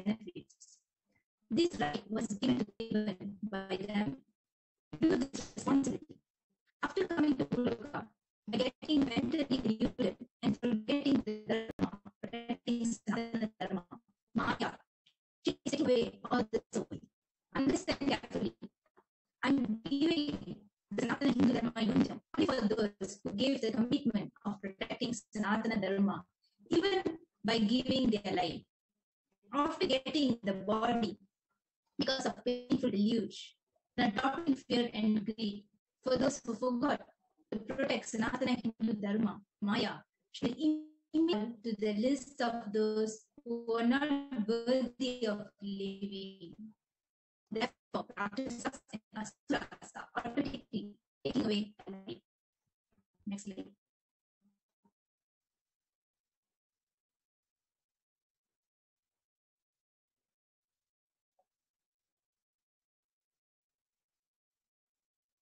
benefits. This right was given to Devi by them to do this responsibility. After coming to Bhuloka, by getting mentally deluded and forgetting the dharma, protecting Sanatana dharma, Maya, she takes away all the soul. Understand carefully. I'm giving the Sanatana Hindu Dharma Yunjam only for those who gave the commitment of protecting Sanatana Dharma, even by giving their life. After getting the body because of painful deluge, and adopting fear and greed, for those who forgot to protect Sanatana Hindu Dharma, Maya should email to the list of those who are not worthy of living. Therefore, Rakshasas and Asuras are automatically taking away life. Next slide.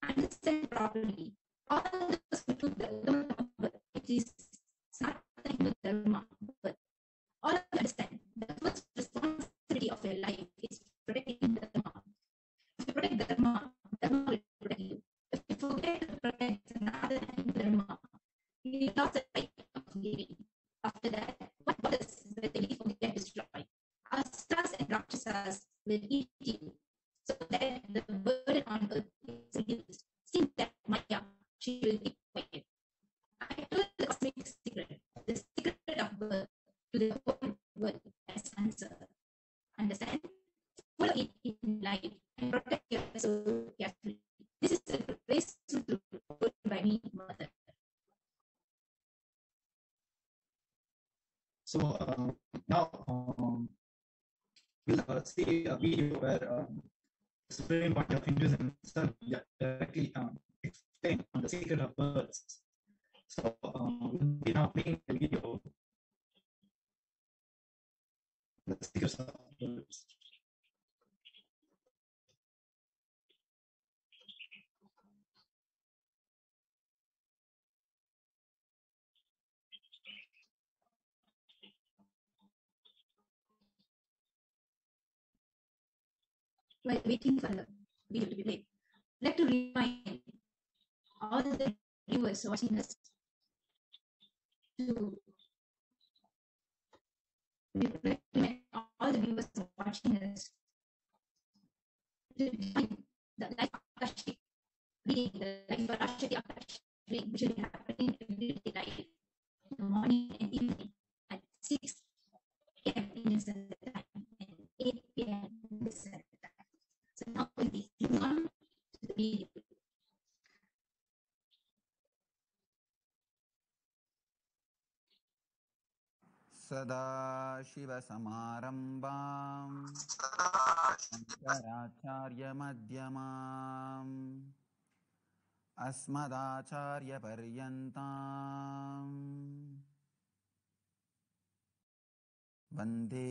Understand properly. All those who took the Dharma, it is not the Hindu Dharma, but all of you understand the first responsibility of your life is protecting the Dharma. If you protect the Dharma, Dharma will protect you. If you forget to protect another Dharma, you lost the right of living. After that, what bothers whether we forget to destroy? Asuras and Rakshasas will eat you, so that the burden on earth is reduced. Since that Maya, she will keep quiet. I told the cosmic secret, the secret of birth to the whole world as answer. Understand? Follow it in life and protect your soul carefully. This is a graceful truth by me, Mother. So now we'll see a video where the Supreme Point of Hinduism itself directly explain on the secret of birds. So we'll be now playing the video. The secrets of birds. While waiting for the video to be played, I'd like to remind all the viewers watching us to remind all the viewers watching us to join the live Akashic reading, the live Parashakti Akashic reading, which will be happening every day live in the morning and evening at 6 a.m. Indian Standard Time and 8 p.m. Indian Standard Time. So now we'll be moving on to the video. सदाशिवसमारम्भां शङ्कराचार्यमध्यमाम् अस्मदाचार्यपर्यन्तां वन्दे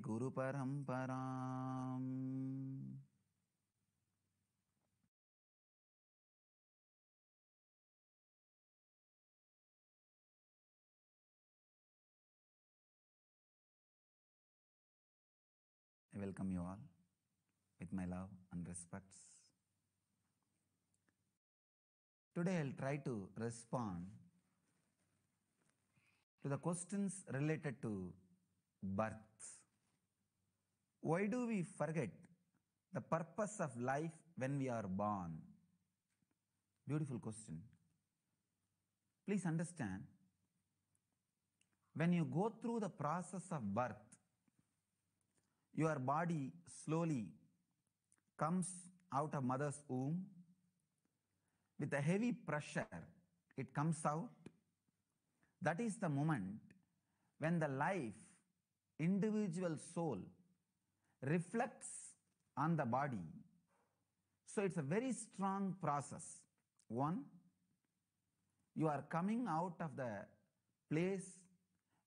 गुरुपरम्पराम्. I welcome you all with my love and respects. Today I'll try to respond to the questions related to birth. Why do we forget the purpose of life when we are born? Beautiful question. Please understand, when you go through the process of birth, your body slowly comes out of mother's womb. With a heavy pressure, it comes out. That is the moment when the life, individual soul, reflects on the body. So it's a very strong process. One, you are coming out of the place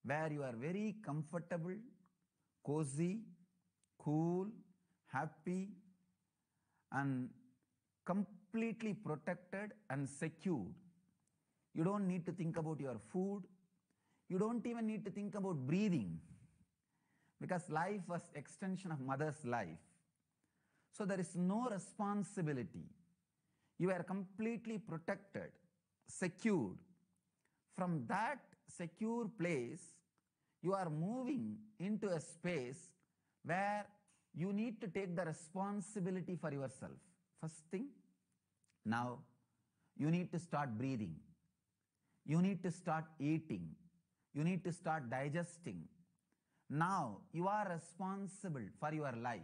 where you are very comfortable, cozy, cool, happy, and completely protected and secured. You don't need to think about your food. You don't even need to think about breathing. because life was extension of mother's life. So there is no responsibility. You are completely protected, secured. From that secure place, you are moving into a space where you need to take the responsibility for yourself. First thing, now you need to start breathing. You need to start eating. You need to start digesting. Now you are responsible for your life.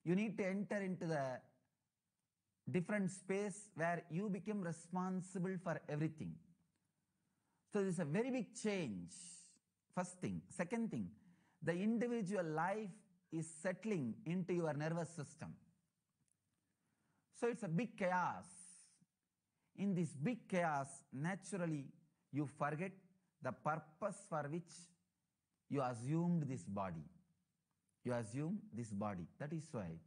You need to enter into the different space where you become responsible for everything. So this is a very big change. First thing. Second thing, the individual life is settling into your nervous system. So it's a big chaos. In this big chaos, naturally, you forget the purpose for which you assumed this body. You assume this body. That is why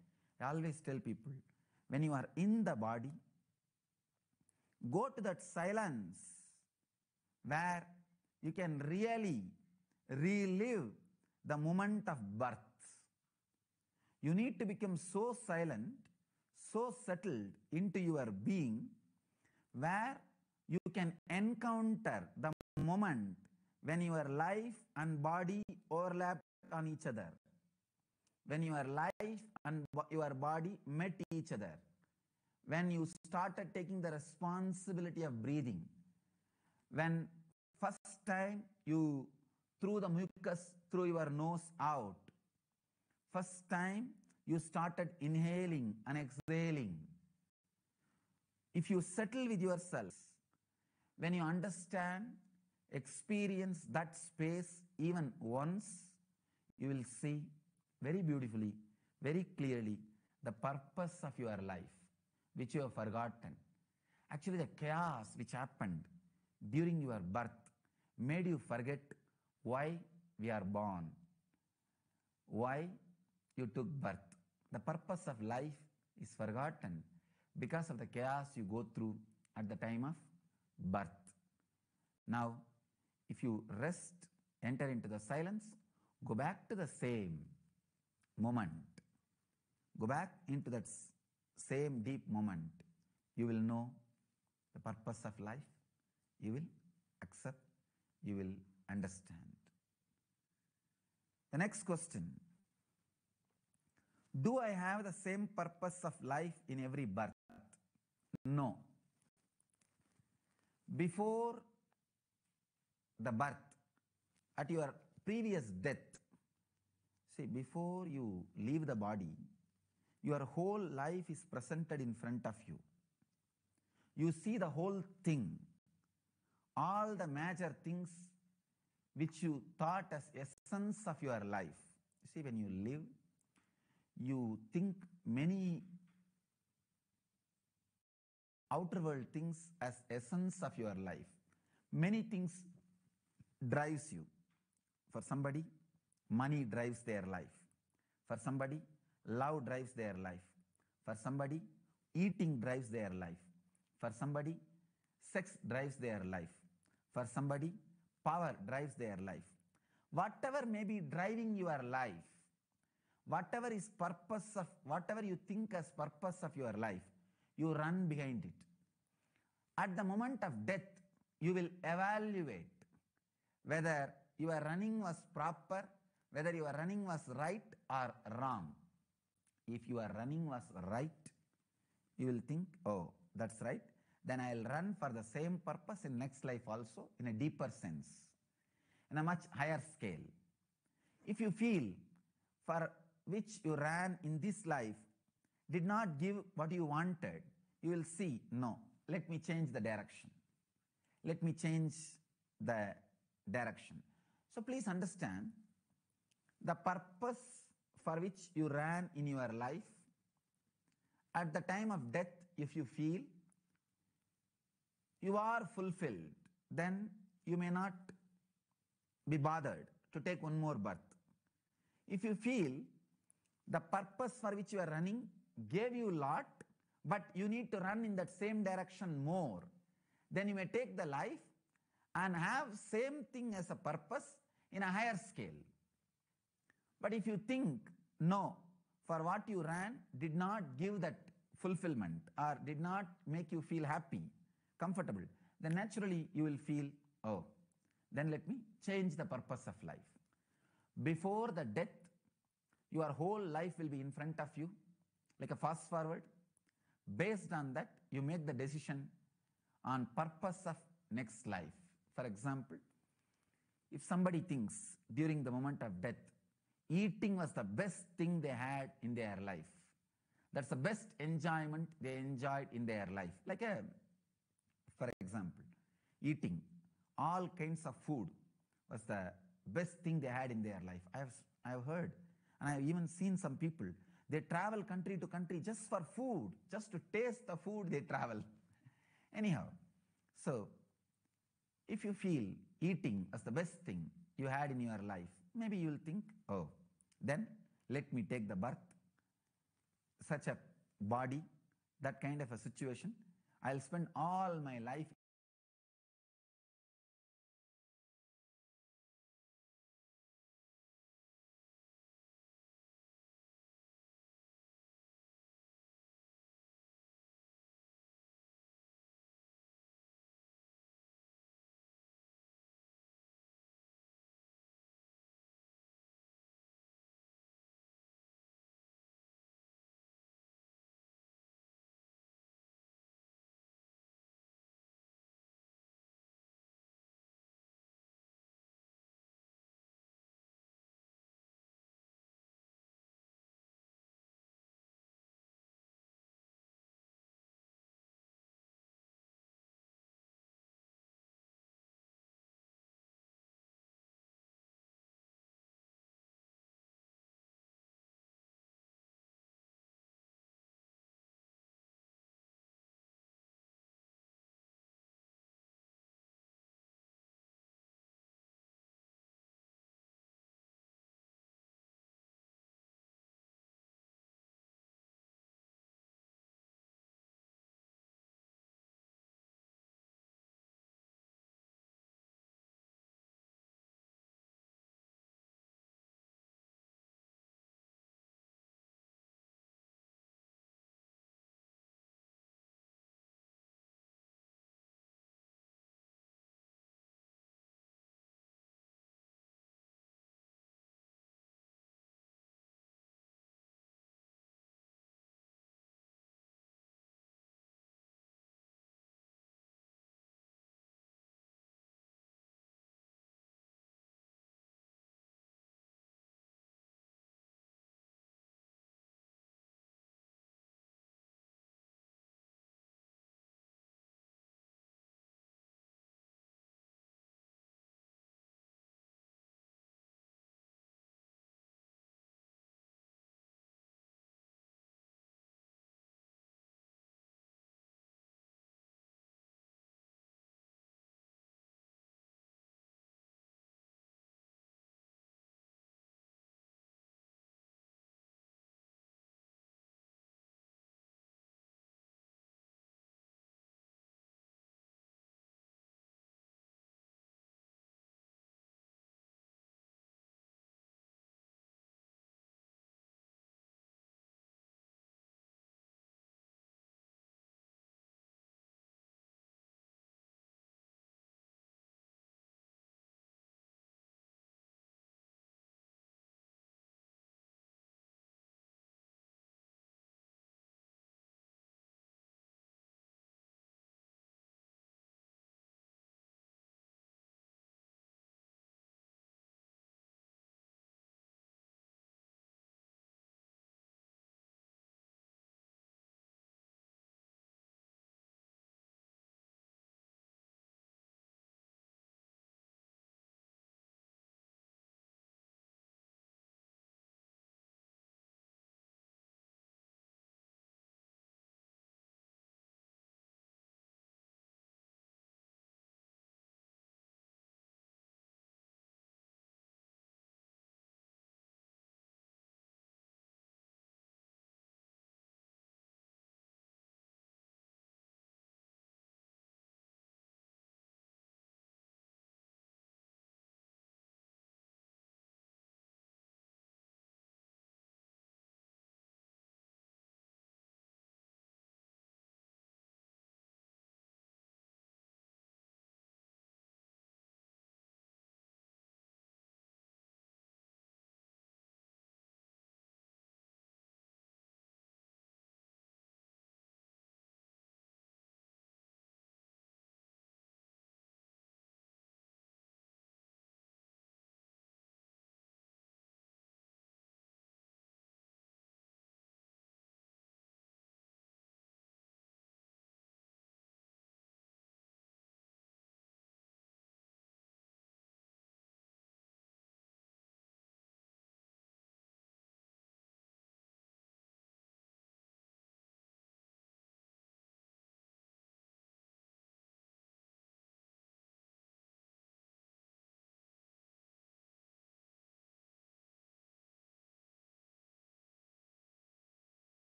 I always tell people, when you are in the body, go to that silence where you can really relive the moment of birth. You need to become so silent, so settled into your being, where you can encounter the moment when your life and body overlapped on each other, when your life and your body met each other, when you started taking the responsibility of breathing, when first time you threw the mucus through your nose out, first time you started inhaling and exhaling. If you settle with yourself, when you understand, experience that space even once, you will see very beautifully, very clearly the purpose of your life, which you have forgotten. Actually, the chaos which happened during your birth made you forget why we are born, why you took birth. The purpose of life is forgotten because of the chaos you go through at the time of birth. Now, if you rest, enter into the silence, go back to the same moment. Go back into that same deep moment. You will know the purpose of life. You will accept. You will understand. The next question. Do I have the same purpose of life in every birth? No. Before the birth, at your previous death, see, before you leave the body, your whole life is presented in front of you. You see the whole thing, all the major things which you thought as essence of your life. You see, when you live, you think many outer world things as essence of your life. Many things drives you. For somebody, money drives their life. For somebody, love drives their life. For somebody, eating drives their life. For somebody, sex drives their life. For somebody, power drives their life. Whatever may be driving your life, whatever is purpose of, whatever you think as purpose of your life, you run behind it. At the moment of death, you will evaluate whether your running was proper, whether your running was right or wrong. If your running was right, you will think, oh, that's right. Then I'll run for the same purpose in next life also, in a deeper sense, in a much higher scale. If you feel for which you ran in this life did not give what you wanted, you will see, no, let me change the direction. Let me change the direction. So please understand, the purpose for which you ran in your life, at the time of death, if you feel you are fulfilled, then you may not be bothered to take one more birth. If you feel the purpose for which you are running gave you a lot, but you need to run in that same direction more, then you may take the life and have same thing as a purpose in a higher scale. But if you think, no, for what you ran did not give that fulfillment or did not make you feel happy, comfortable, then naturally you will feel, oh, then let me change the purpose of life. Before the death, your whole life will be in front of you, like a fast forward. Based on that, you make the decision on purpose of next life. For example, if somebody thinks during the moment of death, eating was the best thing they had in their life, that's the best enjoyment they enjoyed in their life. For example, eating all kinds of food was the best thing they had in their life. I have heard, and I have even seen some people, they travel country to country just for food, just to taste the food they travel. Anyhow, so if you feel eating as the best thing you had in your life, maybe you will think, oh, then let me take the birth, such a body, that kind of a situation. I'll spend all my life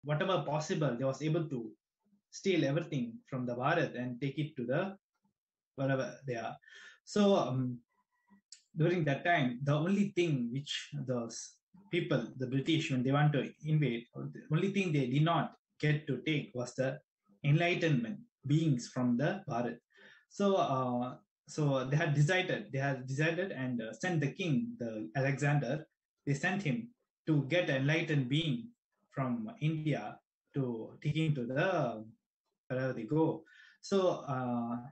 whatever possible, they was able to steal everything from the Bharat and take it to the wherever they are. So during that time, the only thing which those people, the British, when they want to invade, the only thing they did not get to take was the enlightenment beings from the Bharat. So, so they had decided and sent the king, the Alexander. They sent him to get an enlightened being from India to take him to the wherever they go. So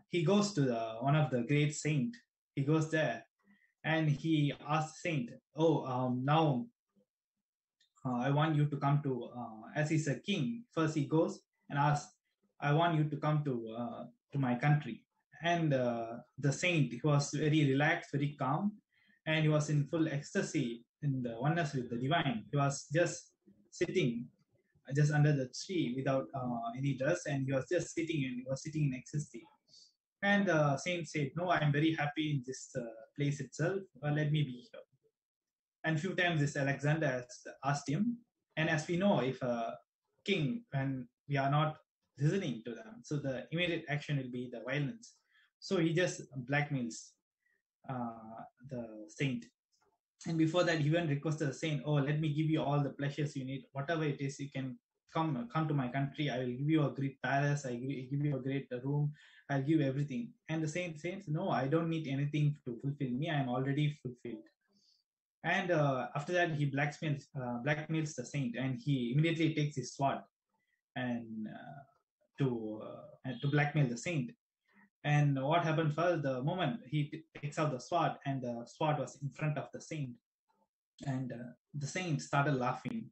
he goes to the one of the great saint. He goes there and he asks saint, "Oh, now I want you to come to." As he's a king, first he goes and asks, "I want you to come to my country." And the saint, he was very relaxed, very calm, and he was in full ecstasy in the oneness with the divine. He was just sitting just under the tree without any dress, and he was just sitting, and he was sitting in ecstasy. And the saint said, "No, I'm very happy in this place itself. Let me be here." And few times this Alexander has asked him, and as we know, if a king, when we are not listening to them, so the immediate action will be the violence. So he just blackmails the saint. And before that, he even requested the saint, "Oh, let me give you all the pleasures you need, whatever it is, you can come to my country. I will give you a great palace. I give you a great room. I'll give you everything." And the saint says, "No, I don't need anything to fulfill me. I am already fulfilled." And after that, he blackmails the saint, and he immediately takes his sword and to blackmail the saint. And what happened first, the moment he takes out the sword, and the sword was in front of the saint, and the saint started laughing.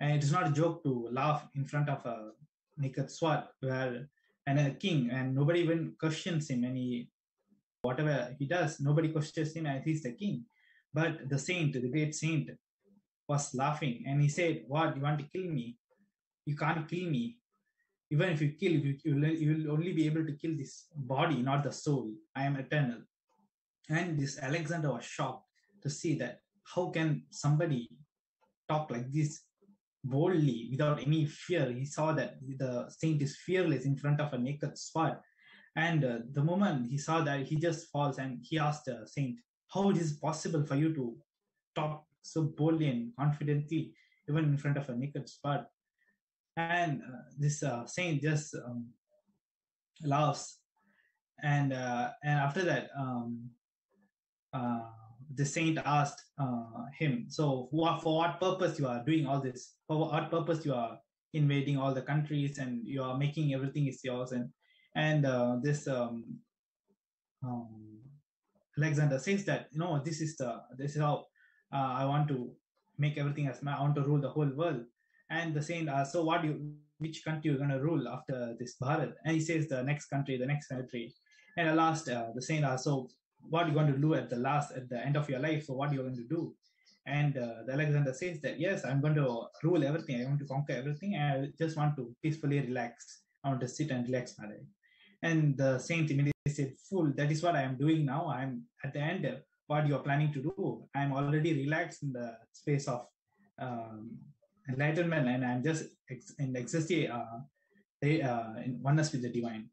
And it is not a joke to laugh in front of a naked sword, where and a king, and nobody even questions him. And he, whatever he does, nobody questions him, as he's the king. But the saint, the great saint, was laughing, and he said, "What, you want to kill me? You can't kill me. Even if you kill, you will only be able to kill this body, not the soul. I am eternal." And this Alexander was shocked to see that how can somebody talk like this boldly without any fear. He saw that the saint is fearless in front of a naked sword. And the moment he saw that, he just falls, and he asked the saint, "How it is possible for you to talk so boldly and confidently, even in front of a naked sword?" And this saint just laughs. And after that, the saint asked him, "So for what purpose you are doing all this? For what purpose you are invading all the countries, and you are making everything is yours?" And this Alexander says that, "No, this is how I want to make everything as I want to rule the whole world." And the saint asks, "So which country you're going to rule after this Bharat?" And he says, "The next country, the next country." And at last, the saint asks, "So what are you going to do at the end of your life? So what are you going to do?" And the Alexander says that, "Yes, I'm going to rule everything. I want to conquer everything. And I just want to peacefully relax. I want to sit and relax my life." And the saint immediately said, "Fool, that is what I am doing now. I'm at the end. What you are planning to do? I'm already relaxed in the space of enlightenment, and I'm just in ecstasy, in oneness with the divine."